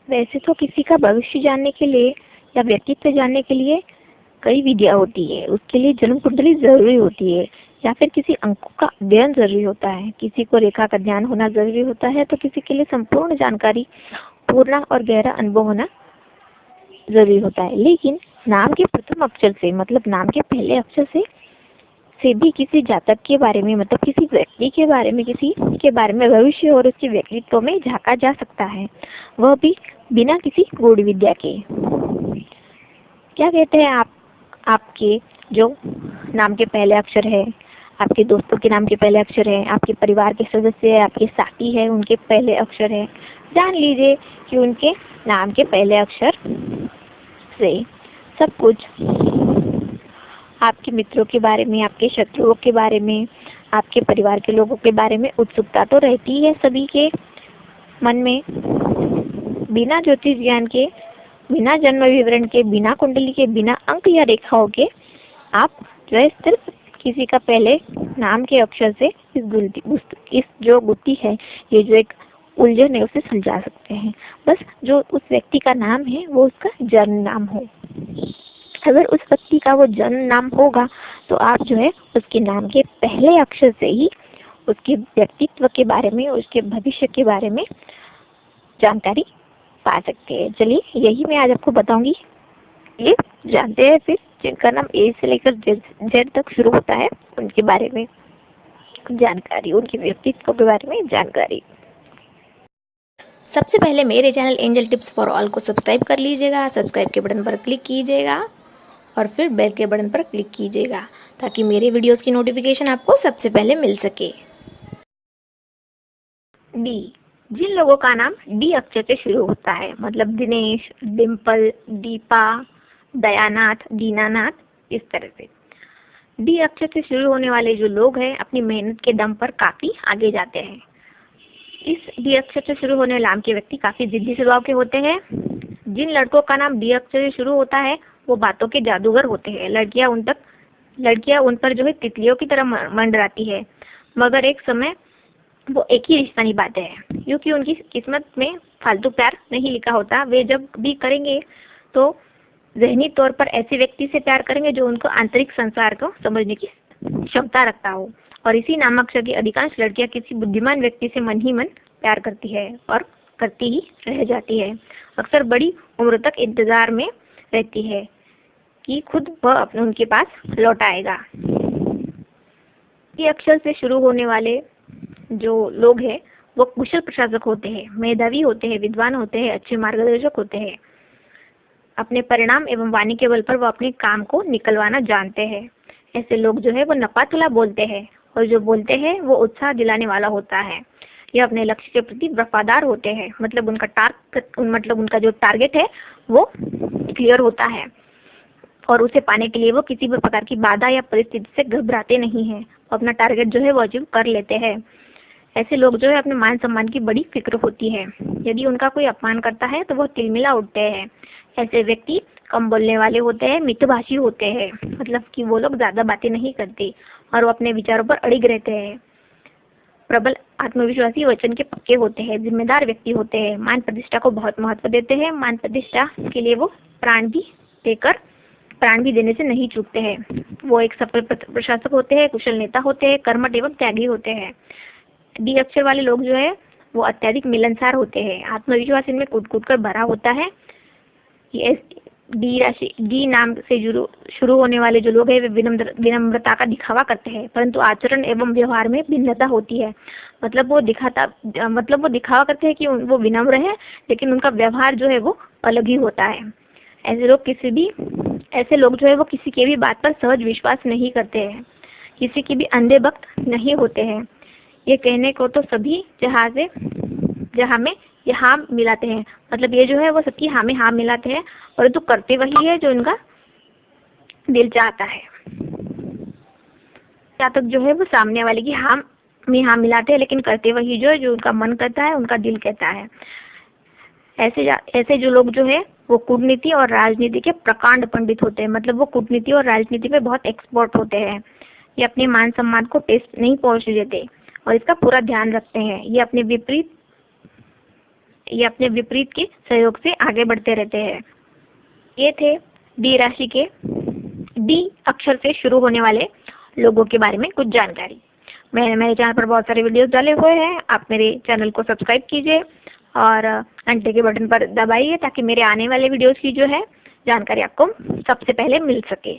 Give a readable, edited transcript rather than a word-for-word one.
वैसे तो किसी का भविष्य जानने के लिए या व्यक्तित्व जानने के लिए कई विधियां होती है। उसके लिए जन्म कुंडली जरूरी होती है या फिर किसी अंकों का अध्ययन जरूरी होता है। किसी को रेखा का ज्ञान होना जरूरी होता है तो किसी के लिए संपूर्ण जानकारी, पूर्ण और गहरा अनुभव होना जरूरी होता है। लेकिन नाम के प्रथम अक्षर से मतलब नाम के पहले अक्षर से भी किसी जातक के बारे में मतलब किसी व्यक्ति के बारे में किसी के बारे में भविष्य और उसके व्यक्तित्व में झांका जा सकता है, वह भी बिना किसी गूढ़ विद्या के। क्या कहते हैं आपके जो नाम के पहले अक्षर है, आपके दोस्तों के नाम के पहले अक्षर है, आपके परिवार के सदस्य है, आपके साथी है, उनके पहले अक्षर है। जान लीजिए कि उनके नाम के पहले अक्षर से सब कुछ आपके मित्रों के बारे में, आपके शत्रुओं के बारे में, आपके परिवार के लोगों के बारे में उत्सुकता तो रहती है सभी के मन में। बिना ज्योतिष ज्ञान के, बिना जन्म विवरण के, बिना कुंडली के, बिना अंक या रेखाओं के आप जो है सिर्फ किसी का पहले नाम के अक्षर से इस जो गुत्थी है, ये जो एक उलझन है, उसे सुलझा सकते हैं। बस जो उस व्यक्ति का नाम है वो उसका जन्म नाम हो। अगर उस व्यक्ति का वो जन्म नाम होगा तो आप जो है उसके नाम के पहले अक्षर से ही उसके व्यक्तित्व के बारे में, उसके भविष्य के बारे में जानकारी पा सकते हैं। चलिए यही मैं आज आपको बताऊंगी। ये जानते हैं फिर जिनका नाम ए से लेकर जेड तक शुरू होता है उनके बारे में जानकारी, उनके व्यक्तित्व के बारे में जानकारी। सबसे पहले मेरे channel angel tips for all को सब्सक्राइब कर लीजिएगा। सब्सक्राइब के बटन पर क्लिक कीजिएगा और फिर बेल के बटन पर क्लिक कीजिएगा ताकि मेरे वीडियोस की नोटिफिकेशन आपको सबसे पहले मिल सके। डी, जिन लोगों का नाम डी अक्षर से शुरू होता है मतलब दिनेश, डिम्पल, दीपा, दयानाथ, दीनानाथ, इस तरह से डी अक्षर से शुरू होने वाले जो लोग हैं अपनी मेहनत के दम पर काफी आगे जाते हैं। इस डी अक्षर से शुरू होने वाले नाम के व्यक्ति काफी जिद्दी स्वभाव के होते हैं। जिन लड़कों का नाम डी अक्षर से शुरू होता है वो बातों के जादूगर होते हैं। लड़कियां उन पर जो है तितलियों की तरह मंडराती है, मगर एक समय वो एक ही रिश्ता निभाते हैं क्योंकि उनकी किस्मत में फालतू प्यार नहीं लिखा होता। वे जब भी करेंगे तो ज़हनी तौर पर ऐसे व्यक्ति से प्यार करेंगे जो उनको आंतरिक संसार को समझने की क्षमता रखता हो। और इसी नामाक्षर की अधिकांश लड़कियां किसी बुद्धिमान व्यक्ति से मन ही मन प्यार करती है और करती ही रह जाती है। अक्सर बड़ी उम्र तक इंतजार में रहती है कि खुद वह अपने उनके पास लौट आएगा। ये अक्षर से शुरू होने वाले जो लोग हैं वो कुशल प्रशासक होते हैं, मेधावी होते हैं, विद्वान होते हैं, अच्छे मार्गदर्शक होते हैं। अपने परिणाम एवं वाणी के बल पर वो अपने काम को निकलवाना जानते हैं। ऐसे लोग जो है वो नपातुला बोलते हैं और जो बोलते हैं वो उत्साह दिलाने वाला होता है। ये अपने लक्ष्य के प्रति वफादार होते हैं, मतलब उनका जो टारगेट है वो क्लियर होता है और उसे पाने के लिए वो किसी भी प्रकार की बाधा या परिस्थिति से घबराते नहीं हैं। अपना टारगेट जो है वो अचीव कर लेते हैं। ऐसे लोग जो है अपने मान सम्मान की बड़ी फिक्र होती है। यदि उनका कोई अपमान करता है तो वो तिलमिला उठते हैं। ऐसे व्यक्ति कम बोलने वाले होते हैं, मितभाषी होते हैं, मतलब कि वो लोग ज्यादा बातें नहीं करते और वो अपने विचारों पर अड़िग रहते हैं। प्रबल आत्मविश्वासी, वचन के पक्के होते हैं, जिम्मेदार व्यक्ति होते हैं, मान प्रतिष्ठा को बहुत महत्व देते हैं। मान प्रतिष्ठा के लिए वो प्राण भी देने से नहीं चूकते हैं। वो एक सफल प्रशासक होते हैं, कुशल नेता होते हैं, कर्मठ एवं त्यागी होते हैं। डी अक्षर वाले लोग जो है वो अत्यधिक मिलनसार होते हैं। आत्मविश्वास इनमें कूट कर भरा होता है। ये डी नाम से शुरू होने वाले जो लोग हैं वे विनम्रता का दिखावा करते हैं, परंतु आचरण एवं व्यवहार में भिन्नता होती है। मतलब वो दिखावा करते हैं कि वो विनम्र है, लेकिन उनका व्यवहार जो है वो अलग ही होता है। ऐसे लोग जो है वो किसी की भी बात पर सहज विश्वास नहीं करते हैं, किसी की भी अंधे भक्त नहीं होते हैं। ये कहने को तो सभी जहाँ में ये हाँ मिलाते हैं, मतलब ये जो है वो सबकी हाँ में हाँ मिलाते हैं, परंतु करते वही है जो इनका दिल चाहता है। जातक जो है वो सामने वाले की हाँ में हाँ मिलाते हैं, लेकिन करते वही जो उनका मन करता है, उनका दिल कहता है। ऐसे जो लोग जो है वो कूटनीति और राजनीति के प्रकांड पंडित होते हैं, मतलब वो कूटनीति और राजनीति में बहुत एक्सपर्ट होते हैं। ये अपने मान सम्मान को ठेस नहीं पहुंचने देते और इसका पूरा ध्यान रखते हैं। ये अपने विपरीत ये अपने विपरीत के सहयोग से आगे बढ़ते रहते हैं। ये थे डी राशि के डी अक्षर से शुरू होने वाले लोगों के बारे में कुछ जानकारी। मैंने मेरे चैनल पर बहुत सारे वीडियोस डाले हुए हैं, आप मेरे चैनल को सब्सक्राइब कीजिए और घंटे के बटन पर दबाइए ताकि मेरे आने वाले वीडियोस की जो है जानकारी आपको सबसे पहले मिल सके।